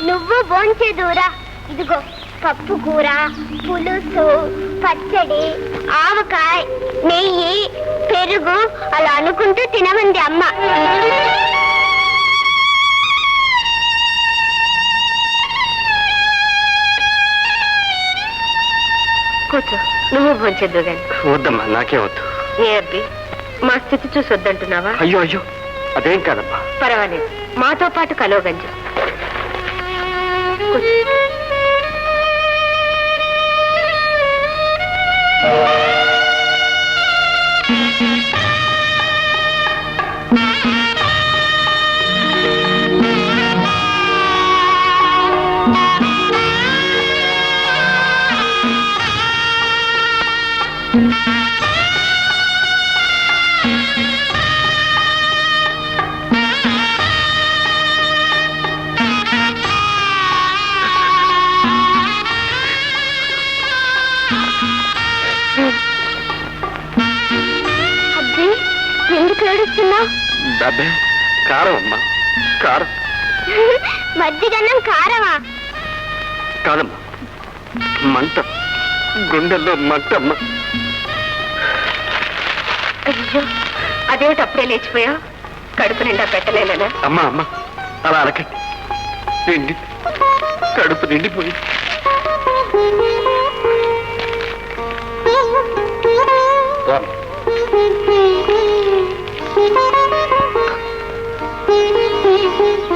నువ్వు భోంచేదురా. ఇదిగో పప్పు కూర, పులుసు, పచ్చడి, ఆవకాయ, నెయ్యి, పెరుగు అలా అనుకుంటూ తినమంది అమ్మ. కూర్చో, నువ్వు భోంచేద్దు గాని. వద్దమ్మా, నాకే వద్దు. ఏ అబ్బి, మా స్థితి చూసి వద్దంటున్నావా? అయ్యో అయ్యో, అదేం కాదమ్మా. పర్వాలేదు, మాతో పాటు కలో గంజు. ఎందుకు ఏడుస్తున్నా? కారం అమ్మా, కారం. మధ్యగన్నం కారమా? కాదమ్మా, మంట, గుండెల్లో మంట అమ్మా. అయ్యో, అదేమిటి అప్పుడే లేచిపోయా? కడుపు నిండా పెట్టలేనా? అమ్మా అమ్మా, అలా అనకండి. నిండి కడుపు నిండిపోయి.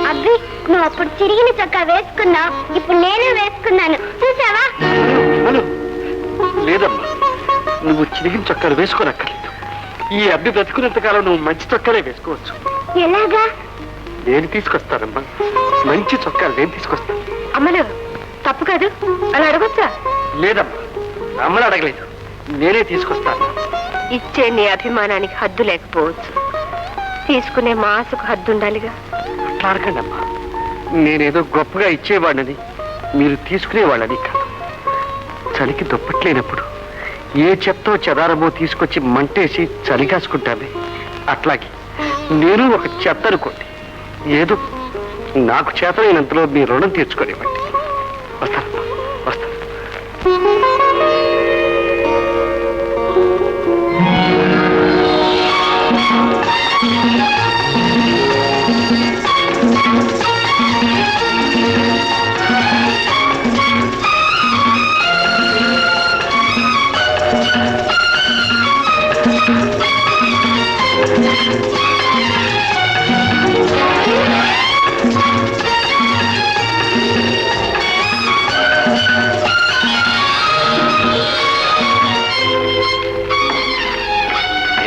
అబ్బి, నువ్వు అప్పుడు చిరిగిన చొక్కా వేసుకున్నావు, ఇప్పుడు నేనే వేసుకున్నాను, చూసావా? లేదమ్మా, నువ్వు చిరిగిన చొక్కాలు వేసుకోనక్కర్లేదు. ఈ అబ్బి బ్రతుకున్నంతకాలం నువ్వు మంచి చొక్కాలే వేసుకోవచ్చు. ఎలాగా? నేను తీసుకొస్తానమ్మా, మంచి చొక్కాలు నేను తీసుకొస్తాను. అమ్మలు, తప్పు కాదు, అలా అడగొచ్చా? లేదమ్మా, అమ్మలు అడగలేదు, నేనే తీసుకొస్తాను. ఇచ్చే నీ అభిమానానికి హద్దు లేకపోవచ్చు, తీసుకునే మా ఆశకు హద్దు ఉండాలిగా. అట్లా అడగండి అమ్మా, నేనేదో గొప్పగా ఇచ్చేవాళ్ళని, మీరు తీసుకునేవాళ్ళని కాదు. చలికి దుప్పట్లేనప్పుడు ఏ చెత్తో చెదారమో తీసుకొచ్చి మంటేసి చలి కాసుకుంటామే, అట్లాగే నేను ఒక చెత్త అనుకోండి, ఏదో నాకు చేతనైనంతలో మీ రుణం తీర్చుకోనివ్వండి. వస్తానమ్మా, వస్తాను.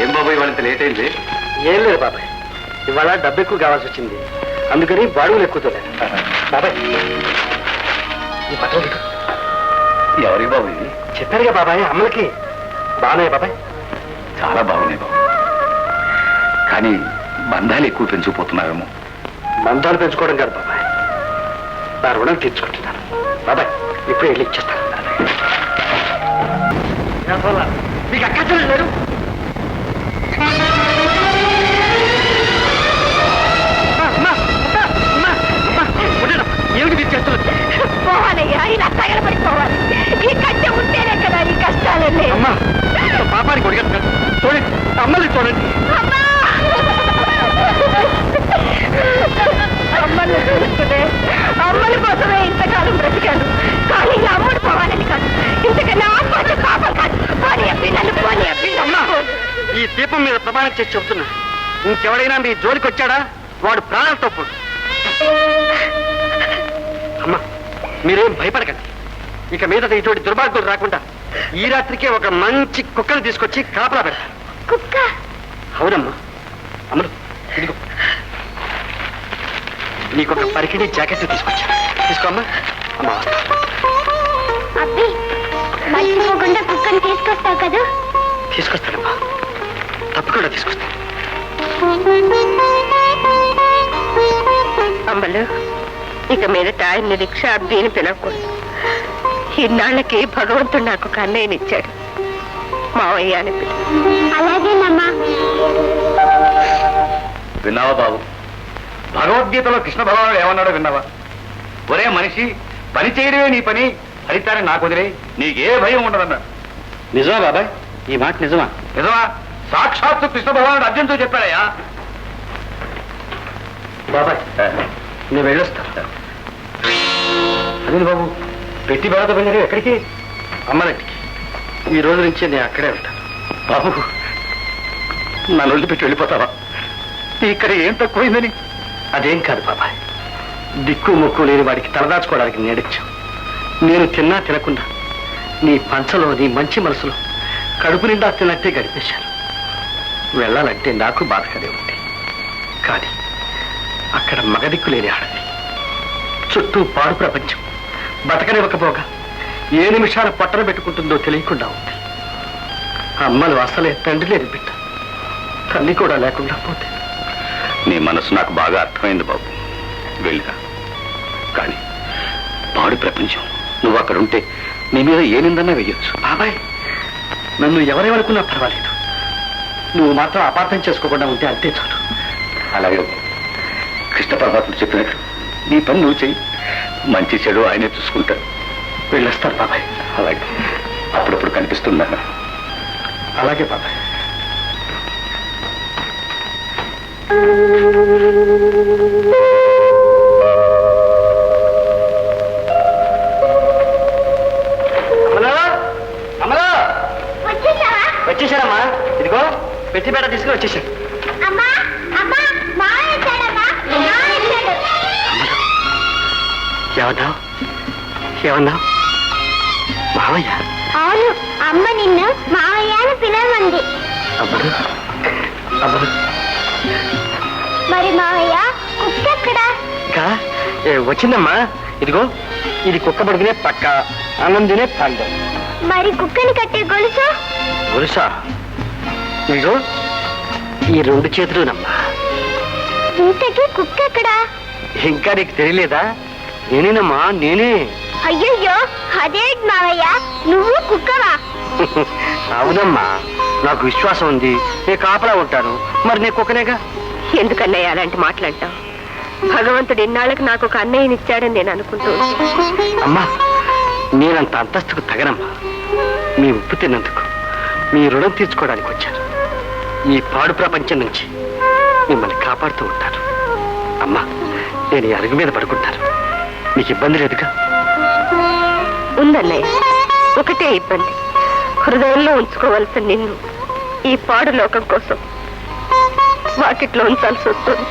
ఏం బాబాయ్, ఇవాళ లేట్ అయింది? ఏం లేదు బాబాయ్, ఇవాళ డబ్బు ఎక్కువ కావాల్సి వచ్చింది, అందుకని బాడుగులు ఎక్కువతోలే. బాబాయ్, ఈ పట్టణం ఎవరికి బాబు? ఇది చెప్పారుగా బాబాయ్, అమ్మలకి. బాగున్నాయి బాబాయ్? చాలా బాగున్నాయి బాబు, కానీ బంధాలు ఎక్కువ పెంచుకుపోతున్నావేమో. బంధాలు పెంచుకోవడం కాదు బాబాయ్, నా రుణం తీర్చుకుంటున్నాను. బాబాయ్, ఇప్పుడే వెళ్ళి ఇచ్చేస్తాను. మీకు అక్కడ లేరు? ఏమిటి మీరు చేస్తున్నారు? పోవాలయ్యా, ఇలా తగలబడిపోవాలి. ఈ కట్టె ఉంటేనే కదా ఈ కష్టాలన్నీ. అమ్మా, పాపానికి ఒడిగట్టు చూడండి, అమ్మల్ని చూడండి. అమ్మల్ని చూసుకునే అమ్మల కోసమే ఇంతకాలం బ్రతికాను, కానీ ఇలా అమ్మడు పోవాలని కాదు. ఇంతకన్నా ఆత్మహత్య పాపం కాదు. పోనీ పిల్లలు, పోనీ అమ్మా, ఈ దీపం మీద ప్రమాణం చేసి చెబుతున్నా, ఇంకెవడైనా మీ జోలికి వచ్చాడా వాడు ప్రాణాలతో పోడు. అమ్మా, మీరేం భయపడకండి. ఇక మీద ఇటువంటి దుర్మార్గులు రాకుండా ఈ రాత్రికే ఒక మంచి కుక్కను తీసుకొచ్చి కాపలా పెడతాను. కుక్క? అవునమ్మా. అమ్మలు, ఇదిగో నీకొక పరికిణి జాకెట్ తీసుకొచ్చా, తీసుకోమ్మా. అమ్మా, అబ్బి, మర్చిపోకుండా కుక్కను తీసుకొస్తావు కదా? తీసుకొస్తానమ్మా, తప్పకుండా తీసుకొస్తాను. అమ్మలు, ఇక మీదట ఆయన్ని రిక్షా అబ్బిని పిలవకూడదు. ఇన్నాళ్ళకి భగవంతుడు నాకు ఒక అన్నయ్యనిచ్చాడు, మావయ్య అని పిలు. అలాగేనమ్మా. విన్నావా బాబు, భగవద్గీతలో కృష్ణ భగవానుడు ఏమన్నాడో విన్నావా? ఒరే మనిషి, పని చేయడమే నీ పని, ఫలితాన్ని నాకు వదిలే, నీకే భయం ఉండదన్నాడు. నిజమా బాబాయ్? ఈ మాట నిజమా? నిజమా? సాక్షాత్తు కృష్ణ భగవానుడు అర్జునుడితో చెప్పాడయ్యా. బాబాయ్ నేను వెళ్ళొస్తాను. అదే బాబు, పెట్టి బాధ వెళ్ళారు ఎక్కడికి? అమ్మనంటికి. ఈ రోజు నుంచి నేను అక్కడే ఉంటాను. బాబు, నన్ను వదిలిపెట్టి వెళ్ళిపోతావా? ఇక్కడ ఏం తక్కువైందని? అదేం కాదు బాబాయ్, దిక్కు ముక్కు లేని వాడికి తలదాచుకోవడానికి నేడిచ్చావు. నేను తిన్నా తినకుండా నీ పంచలో, నీ మంచి మనసులో కడుపు నిండా తిన్నట్టే గడిపేశాను. వెళ్ళాలంటే నాకు బాధగానే ఉంది. కానీ అక్కడ మగదిక్కు లేని ఆడది, చుట్టూ పాడు ప్రపంచం, బతకనివ్వకపోగా ఏ నిమిషాల పట్టణ పెట్టుకుంటుందో తెలియకుండా ఉంది. అమ్మలు అసలే తండ్రి లేని బిడ్డ, తల్లి కూడా లేకుండా పోతే. నీ మనసు నాకు బాగా అర్థమైంది బాబు, వెళ్ళిరా. కానీ పాడు ప్రపంచం, నువ్వు అక్కడ ఉంటే నీ మీద ఏ నిందన్నా వెయ్యొచ్చు. బాబాయ్, నన్ను ఎవరేమనుకున్నా పర్వాలేదు, నువ్వు మాత్రం అపార్థం చేసుకోకుండా ఉంటే అంతే చాలు. అలాగే కృష్ణ పరమాత్ముడు చెప్పినట్లు నీ పని నువ్వు చెయ్యి, మంచి చెడు ఆయనే చూసుకుంటాడు. వెళ్ళొస్తారు బాబాయ్. అలాగే, అప్పుడప్పుడు కనిపిస్తున్నాను. అలాగే బాబాయ్. వచ్చేసారమ్మా, ఇదిగో పెట్టి బేట తీసుకుని వచ్చేసాడు. ఏమన్నావు? ఏమన్నావు? మావయ్య? అవును, అమ్మ నిన్ను మావయ్యను పిలవండి. అమ్మడు, అమ్మడు. మరి మావయ్య, కుక్క ఎక్కడా? ఇంకా వచ్చిందమ్మా. ఇదిగో, ఇది కుక్క పడుకునే పక్క, అన్నం తినే పండు. మరి కుక్కని కట్టే గొలుసు? గొలుసా? ఇదిగో ఈ రెండు చేతులునమ్మా. ఇంతకీ కుక్క ఎక్కడా? ఇంకా నీకు తెలియలేదా? నేనేనమ్మా, నేనే. అయ్యయ్యో, అదే మావయ్య, నువ్వు కుక్కవా? అవునమ్మా, నాకు విశ్వాసం ఉంది, నేను కాపలా ఉంటాను. మరి నీ కుక్కనేగా. ఎందుకన్నయ్య అలాంటి మాట్లాడతావు? భగవంతుడు ఇన్నాళ్ళకి నాకు ఒక అన్నయ్యనిచ్చాడని నేను అనుకుంటూ అమ్మా, నేనంత అంతస్తుకు తగనమ్మా. మీ ఉప్పు తిన్నందుకు, మీ రుణం తీర్చుకోవడానికి వచ్చాను. ఈ పాడు ప్రపంచం నుంచి మిమ్మల్ని కాపాడుతూ ఉంటాను. అమ్మా, నేను ఈ అరుగు మీద పడుకుంటాను, మీకు ఇబ్బంది లేదుగా? ఉందన్నయ్య, ఒకటే ఇబ్బంది. హృదయంలో ఉంచుకోవలసిన నిన్ను ఈ పాడు లోకం కోసం వాకిట్లో ఉంచాల్సి వస్తుంది.